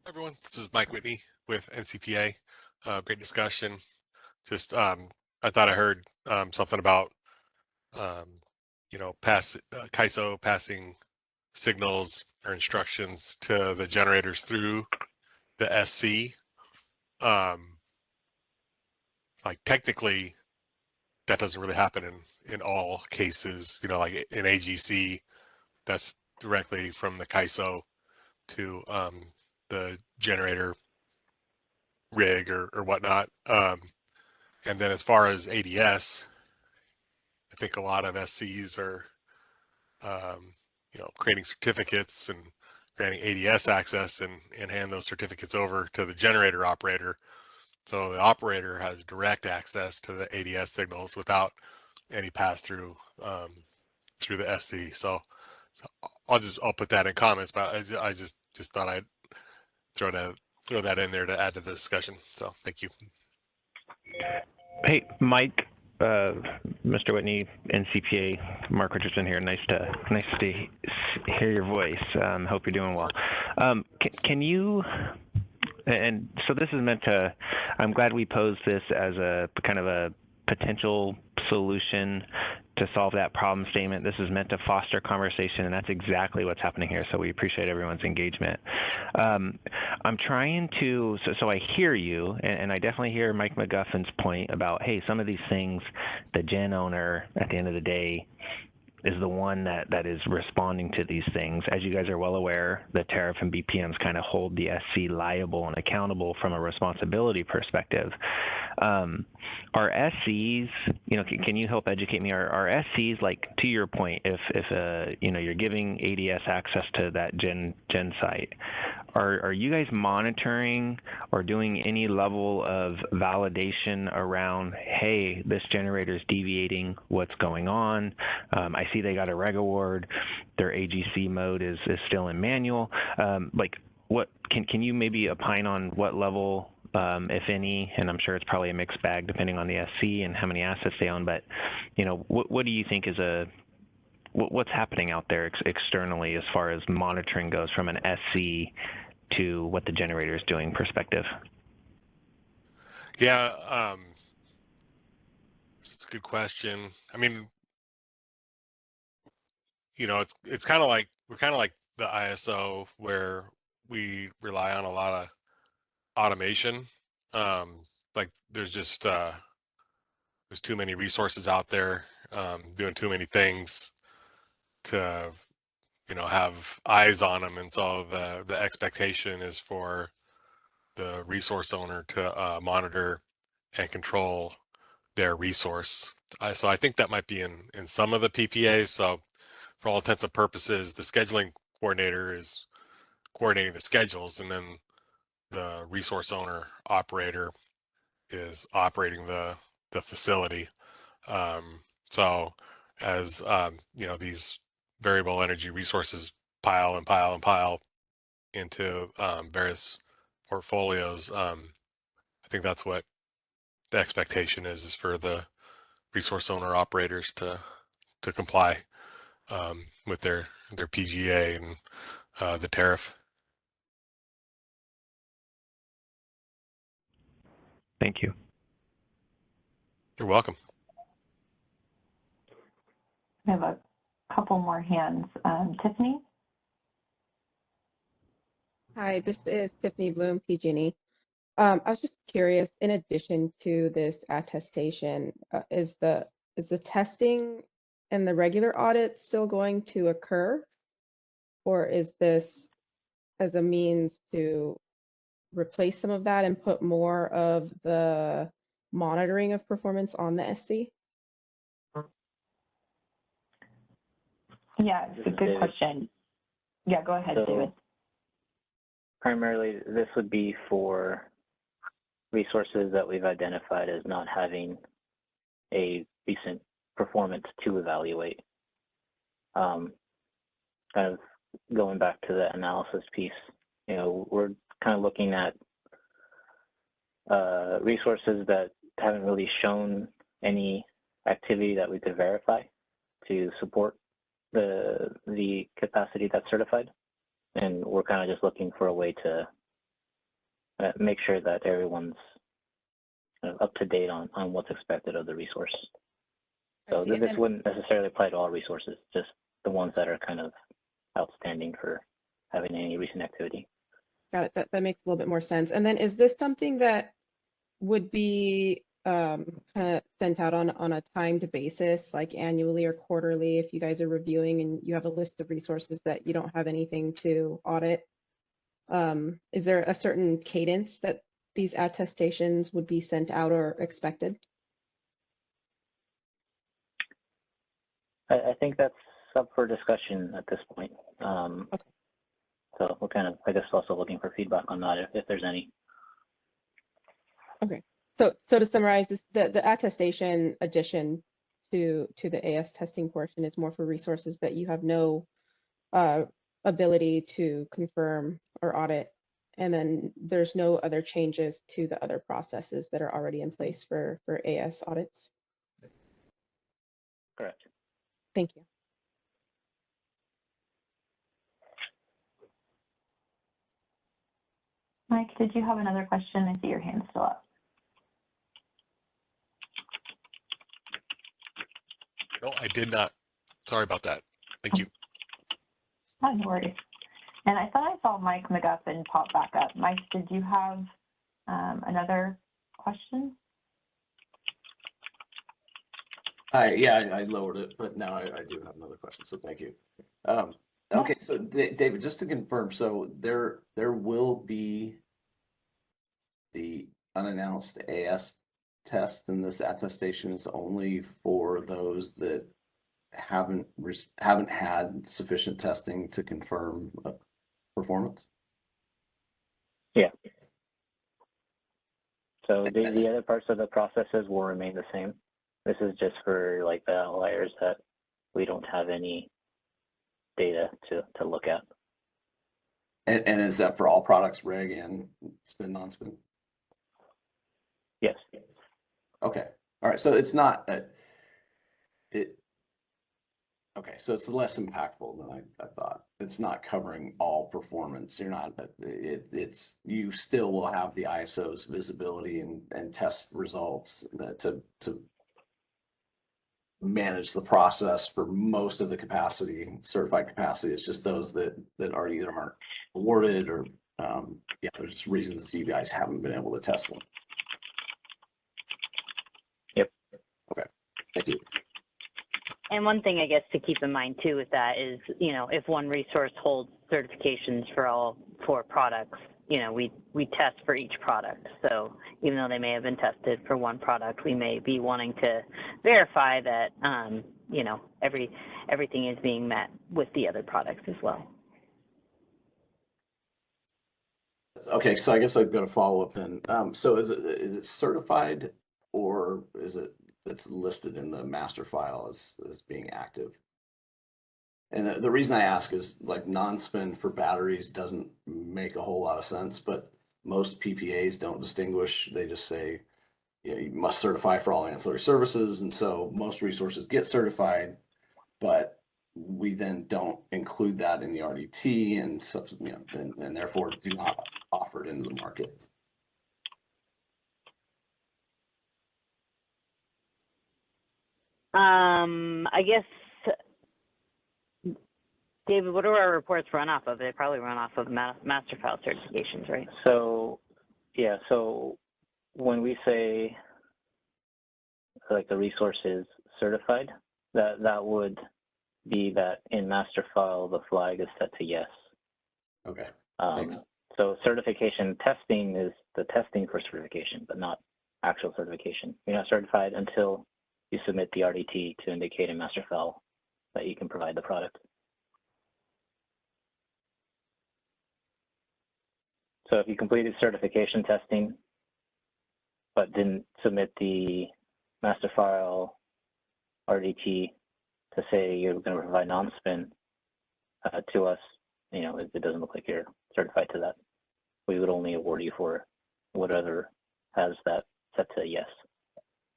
Everyone, this is Mike Whitney with NCPA. Great discussion. Just I thought I heard something about KISO passing signals or instructions to the generators through the SC. Like technically, that doesn't really happen in all cases. Like in AGC, that's directly from the KISO to the generator rig or whatnot. And then as far as ADS, I think a lot of SCs are, creating certificates and granting ADS access and hand those certificates over to the generator operator. So the operator has direct access to the ADS signals without any pass through through the SC. So I'll put that in comments, but I just thought I'd throw that in there to add to the discussion. So thank you. Hey, Mike, Mr. Whitney, NCPA, Mark Richardson here. Nice to hear your voice. Hope you're doing well. Can you? And so this is meant to. I'm glad we posed this as a kind of a potential solution to solve that problem statement. This is meant to foster conversation, and that's exactly what's happening here. So we appreciate everyone's engagement. I'm trying to, so I hear you, and I definitely hear Mike McGuffin's point about, hey, some of these things, the gen owner at the end of the day is the one that is responding to these things. As you guys are well aware, the tariff and BPMs kind of hold the SC liable and accountable from a responsibility perspective. Are SCs, can you help educate me? Are SCs, like, to your point, if you're giving ADS access to that gen site, are you guys monitoring or doing any level of validation around, hey, this generator is deviating, what's going on? I see they got a reg award, their AGC mode is still in manual. What can you maybe opine on what level, if any, and I'm sure it's probably a mixed bag depending on the SC and how many assets they own, but what do you think is what's happening out there externally as far as monitoring goes from an SC to what the generator is doing perspective? Yeah, it's a good question. I mean, it's kind of like we're kind of like the ISO where we rely on a lot of automation. Like there's just there's too many resources out there doing too many things to have eyes on them, and so the expectation is for the resource owner to monitor and control their resource. So I think that might be in some of the PPAs. So for all intents and purposes, the scheduling coordinator is coordinating the schedules, and then the resource owner operator is operating the facility. So as these variable energy resources pile and pile and pile into various portfolios, I think that's what the expectation is for the resource owner operators to comply with their PGA and the tariff. Thank you. You're welcome. I have a couple more hands. Tiffany? Hi, this is Tiffany Bloom, PG&E. I was just curious, in addition to this attestation, is the testing and the regular audit still going to occur? Or is this as a means to replace some of that and put more of the monitoring of performance on the SC? Yeah, it's a good question. Yeah, go ahead, David. Primarily, this would be for resources that we've identified as not having a recent performance to evaluate. Kind of going back to the analysis piece, we're kind of looking at resources that haven't really shown any activity that we could verify. to support the capacity that's certified, and we're kind of just looking for a way to make sure that everyone's kind of up to date on what's expected of the resource. So this wouldn't necessarily apply to all resources, just the ones that are kind of outstanding for having any recent activity. Got it. That makes a little bit more sense. And then is this something that would be kind of sent out on a timed basis, like annually or quarterly, if you guys are reviewing and you have a list of resources that you don't have anything to audit? Is there a certain cadence that these attestations would be sent out or expected? I think that's up for discussion at this point. Okay. So we're kind of, I guess, also looking for feedback on that if there's any. Okay. So to summarize this, the attestation addition to the AS testing portion is more for resources that you have no ability to confirm or audit, and then there's no other changes to the other processes that are already in place for AS audits. Correct. Thank you. Mike, did you have another question? I see your hand still up. No, I did not. Sorry about that. Thank you. Oh, no worries. And I thought I saw Mike McGuffin pop back up. Mike, did you have another question? Yeah, I lowered it, but now I do have another question, so thank you. Okay, so David, just to confirm, so there will be the unannounced AS test, and this attestation is only for those that haven't had sufficient testing to confirm performance? Yeah. So the other parts of the processes will remain the same. This is just for like the outliers that we don't have any data to look at. And is that for all products, reg and spin, non-spin? Yes. Okay. All right. So it's not okay. So it's less impactful than I thought. It's not covering all performance. You're not. It's you still will have the ISO's visibility and test results to manage the process for most of the capacity, certified capacity. It's just those that are either aren't awarded or yeah, there's just reasons you guys haven't been able to test them. Yep. Okay. Thank you. And one thing I guess to keep in mind too with that is, you know, if one resource holds certifications for all 4 products, you know, we test for each product. So even though they may have been tested for one product, we may be wanting to verify that, you know, everything is being met with the other products as well. Okay, so I guess I've got a follow up then. So is it certified, or is it that's listed in the master file as being active? And the reason I ask is like non-spin for batteries doesn't make a whole lot of sense, but most PPAs don't distinguish. They just say, you know, you must certify for all ancillary services. And so most resources get certified, but we then don't include that in the RDT and, you know, and therefore do not offer it into the market. I guess, David, what do our reports run off of? They probably run off of master file certifications, right? So, yeah, so when we say like the resource is certified, that would be that in master file, the flag is set to yes. Okay. So certification testing is the testing for certification, but not actual certification. You're not certified until you submit the RDT to indicate in master file that you can provide the product. So if you completed certification testing, but didn't submit the master file RDT to say you're going to provide non-spin to us, you know, it doesn't look like you're certified to that. We would only award you for whatever has that set to yes.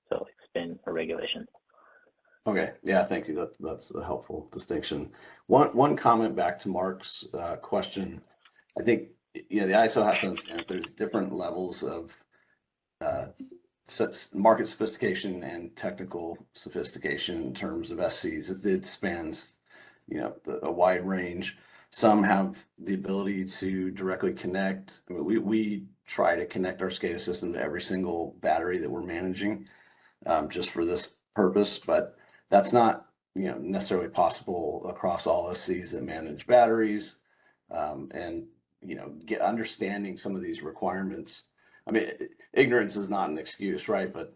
So like spin or regulation. Okay, yeah, thank you. That's a helpful distinction. One comment back to Mark's question. I think the ISO has to understand that there's different levels of market sophistication and technical sophistication in terms of SCs. It spans a wide range. Some have the ability to directly connect. I mean, we try to connect our SCADA system to every single battery that we're managing just for this purpose, but that's not necessarily possible across all SCs that manage batteries. And understanding some of these requirements. I mean, ignorance is not an excuse, right? But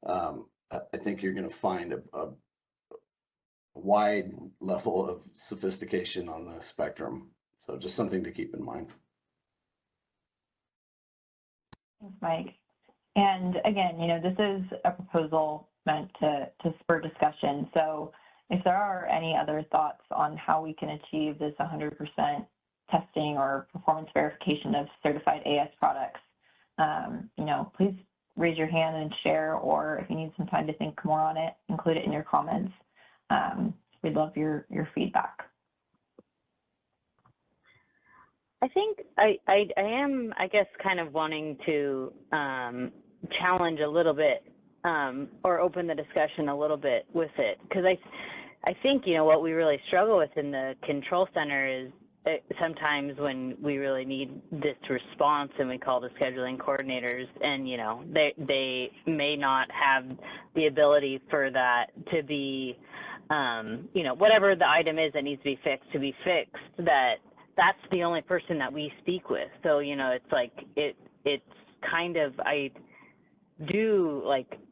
I think you're going to find a wide level of sophistication on the spectrum. So just something to keep in mind. Thanks, Mike. And again, this is a proposal meant to spur discussion. So if there are any other thoughts on how we can achieve this 100% testing or performance verification of certified AS products, please raise your hand and share, or if you need some time to think more on it, include it in your comments. We'd love your feedback. I think I am, I guess, kind of wanting to challenge a little bit or open the discussion a little bit with it, because I think, what we really struggle with in the control center is sometimes when we really need this response and we call the scheduling coordinators, and they may not have the ability for that to be whatever the item is that needs to be fixed, that's the only person that we speak with. So it's like it's kind of, I do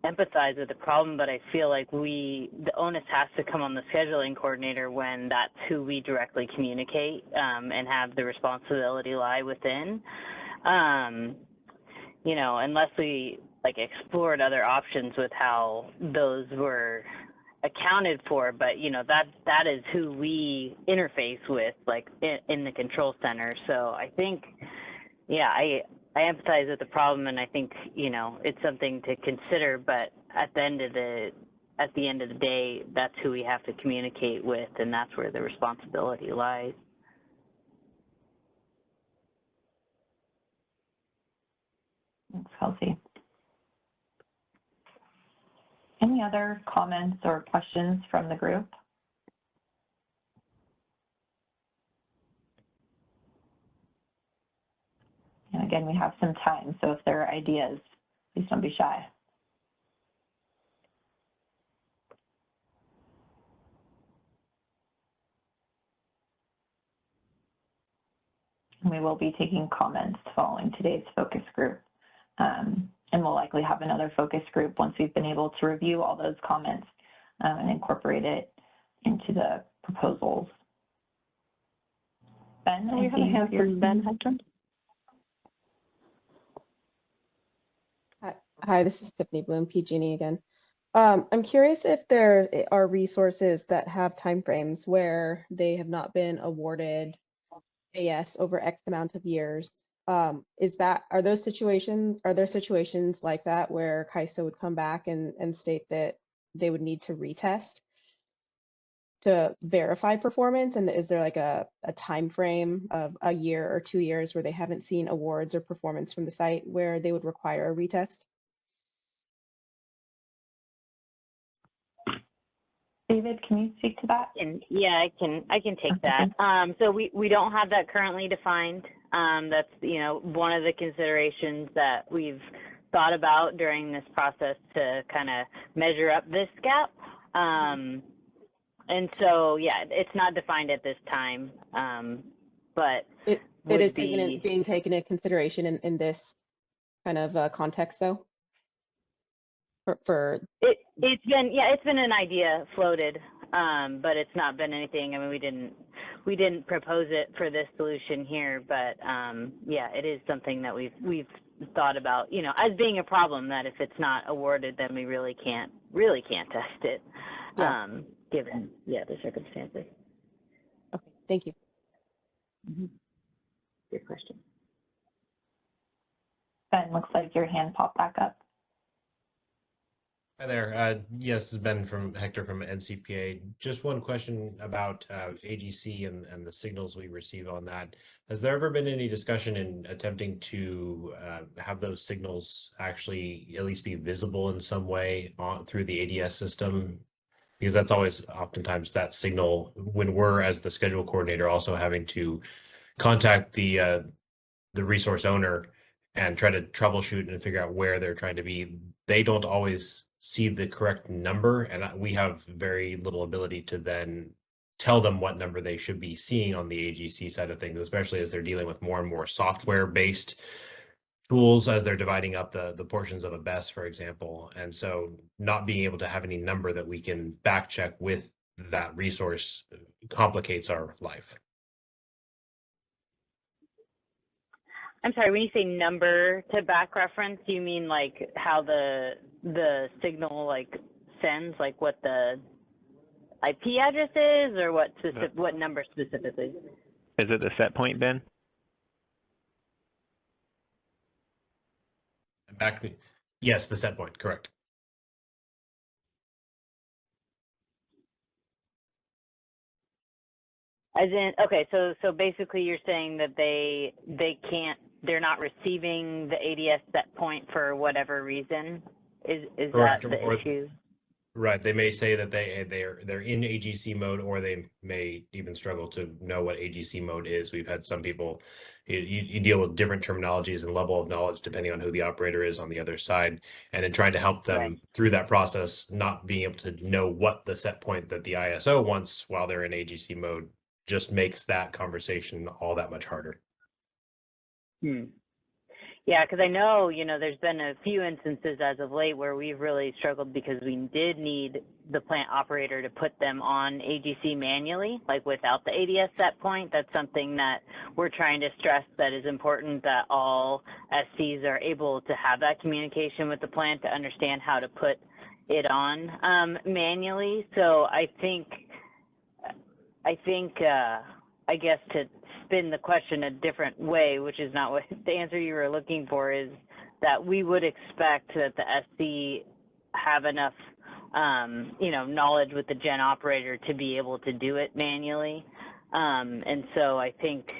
empathize with the problem, but I feel like the onus has to come on the scheduling coordinator when that's who we directly communicate and have the responsibility lie within. Unless we explored other options with how those were accounted for, but that is who we interface with in the control center. So I think, I empathize with the problem, and I think it's something to consider, but at the end of the day, that's who we have to communicate with, and that's where the responsibility lies. Thanks, Kelsey. Any other comments or questions from the group? And again, we have some time, so if there are ideas, please don't be shy. And we will be taking comments following today's focus group. And we'll likely have another focus group once we've been able to review all those comments and incorporate it into the proposals. Ben, we have a hand from Ben Hudson. Hi, this is Tiffany Bloom, PG&E again. I'm curious if there are resources that have timeframes where they have not been awarded AS over X amount of years. Are there situations like that where CAISO would come back and state that they would need to retest to verify performance? And is there a time frame of a year or 2 years where they haven't seen awards or performance from the site where they would require a retest? David, can you speak to that? And I can take that. So we don't have that currently defined. That's one of the considerations that we've thought about during this process to kind of measure up this gap. And so it's not defined at this time, but it is being taken into consideration in this kind of context, though. It's been an idea floated, but it's not been anything. I mean, we didn't propose it for this solution here, but it is something that we've thought about, as being a problem, that if it's not awarded, then we really can't test it, given the circumstances. Okay, thank you. Mm-hmm. Good question. Ben, looks like your hand popped back up. Hi there. Yes, this is Ben from Hector from NCPA. Just one question about AGC and the signals we receive on that. Has there ever been any discussion in attempting to have those signals actually at least be visible in some way through the ADS system? Because that's always oftentimes that signal when we're, as the schedule coordinator, also having to contact the resource owner and try to troubleshoot and figure out where they're trying to be. They don't always see the correct number, and we have very little ability to then tell them what number they should be seeing on the AGC side of things, especially as they're dealing with more and more software-based tools as they're dividing up the portions of a BESS, for example. And so not being able to have any number that we can back check with that resource complicates our life. I'm sorry, when you say number to back reference, you mean like how the signal like sends, like what the IP address is, or what number specifically? Is it the set point, Ben? Yes, the set point, correct. As in, okay, so basically you're saying that they're not receiving the ADS set point for whatever reason? Is Correct. that the issue? Right. They may say that they're in AGC mode, or they may even struggle to know what AGC mode is. We've had some people, you deal with different terminologies and level of knowledge depending on who the operator is on the other side, and in trying to help them Right. through that process, not being able to know what the set point that the ISO wants while they're in AGC mode just makes that conversation all that much harder. Yeah, because I know, there's been a few instances as of late where we've really struggled because we did need the plant operator to put them on AGC manually, like without the ADS set point. That's something that we're trying to stress, that is important, that all SCs are able to have that communication with the plant to understand how to put it on manually. So I guess to spin the question a different way, which is not what the answer you were looking for, is that we would expect that the SC have enough, knowledge with the gen operator to be able to do it manually. And so I think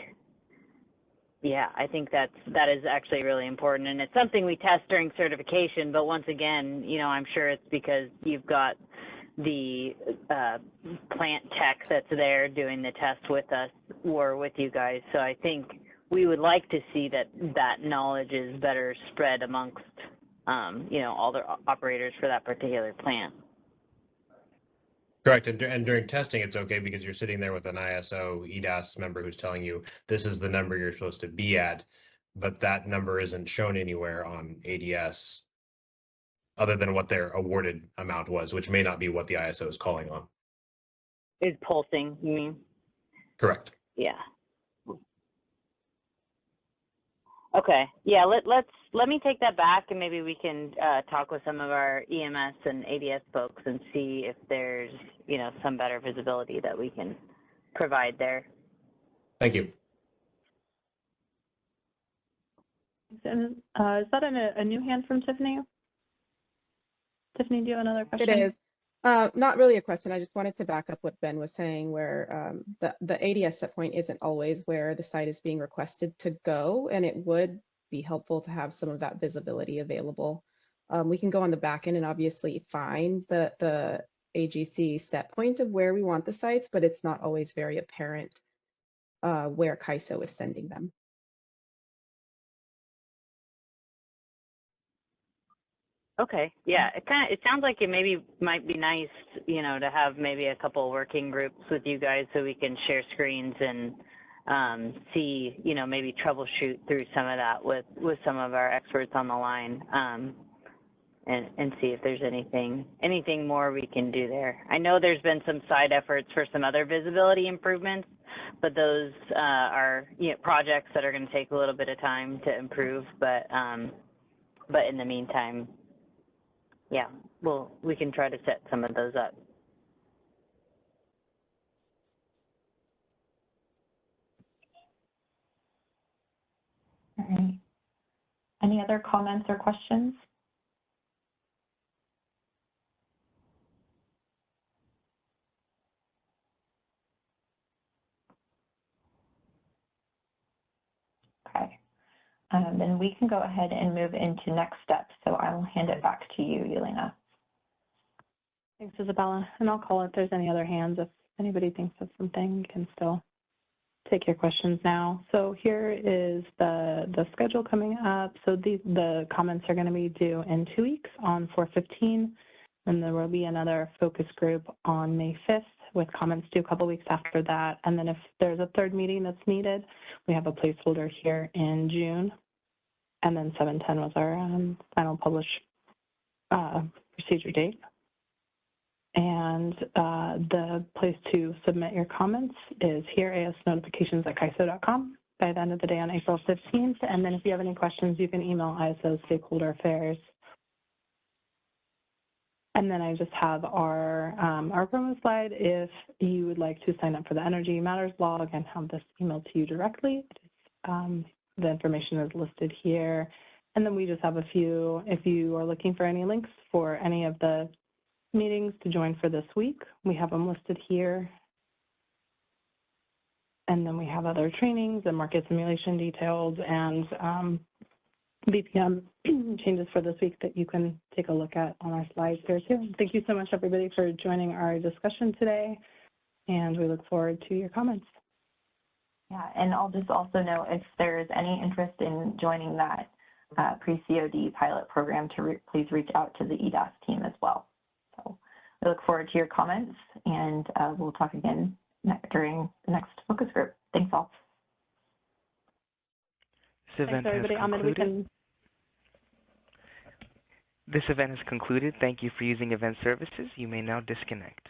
that is actually really important. And it's something we test during certification, but once again, I'm sure it's because you've got the plant tech that's there doing the test with us or with you guys. So I think we would like to see that knowledge is better spread amongst, all the operators for that particular plant. Correct. And during testing, it's okay because you're sitting there with an ISO EDAS member who's telling you this is the number you're supposed to be at, but that number isn't shown anywhere on ADS other than what their awarded amount was, which may not be what the ISO is calling on. Is pulsing, you mean? Correct. Yeah. Okay. Yeah, let me take that back, and maybe we can talk with some of our EMS and ADS folks and see if there's, some better visibility that we can provide there. Thank you. And, is that a new hand from Tiffany? Tiffany, do you have another question? It is. Not really a question. I just wanted to back up what Ben was saying, where the ADS set point isn't always where the site is being requested to go, and it would be helpful to have some of that visibility available. We can go on the back end and obviously find the AGC set point of where we want the sites, but it's not always very apparent where CAISO is sending them. Okay. Yeah. It sounds like it maybe might be nice, to have maybe a couple working groups with you guys so we can share screens and see, maybe troubleshoot through some of that with some of our experts on the line, and see if there's anything more we can do there. I know there's been some side efforts for some other visibility improvements, but those are projects that are going to take a little bit of time to improve. But in the meantime, yeah, we can try to set some of those up. All right. Any other comments or questions? Then we can go ahead and move into next steps. So I will hand it back to you, Yelena. Thanks, Isabella. And I'll call if there's any other hands. If anybody thinks of something, you can still take your questions now. So here is the schedule coming up. So the comments are going to be due in 2 weeks on 4/15, and there will be another focus group on May 5th with comments due a couple weeks after that. And then if there's a third meeting that's needed, we have a placeholder here in June. And then 7/10 was our final published procedure date. And the place to submit your comments is here, asnotifications@kaiso.com by the end of the day on April 15th. And then if you have any questions, you can email ISO Stakeholder Affairs. And then I just have our promo slide. If you would like to sign up for the Energy Matters blog and have this emailed to you directly, the information is listed here. And then we just have a few, if you are looking for any links for any of the meetings to join for this week, we have them listed here. And then we have other trainings and market simulation details and BPM changes for this week that you can take a look at on our slides here too. Thank you so much, everybody, for joining our discussion today, and we look forward to your comments. Yeah, and I'll just also note if there's any interest in joining that pre-COD pilot program, please reach out to the EDAS team as well. So we look forward to your comments, and we'll talk again during the next focus group. Thanks all. This event has concluded. This event is concluded. Thank you for using event services. You may now disconnect.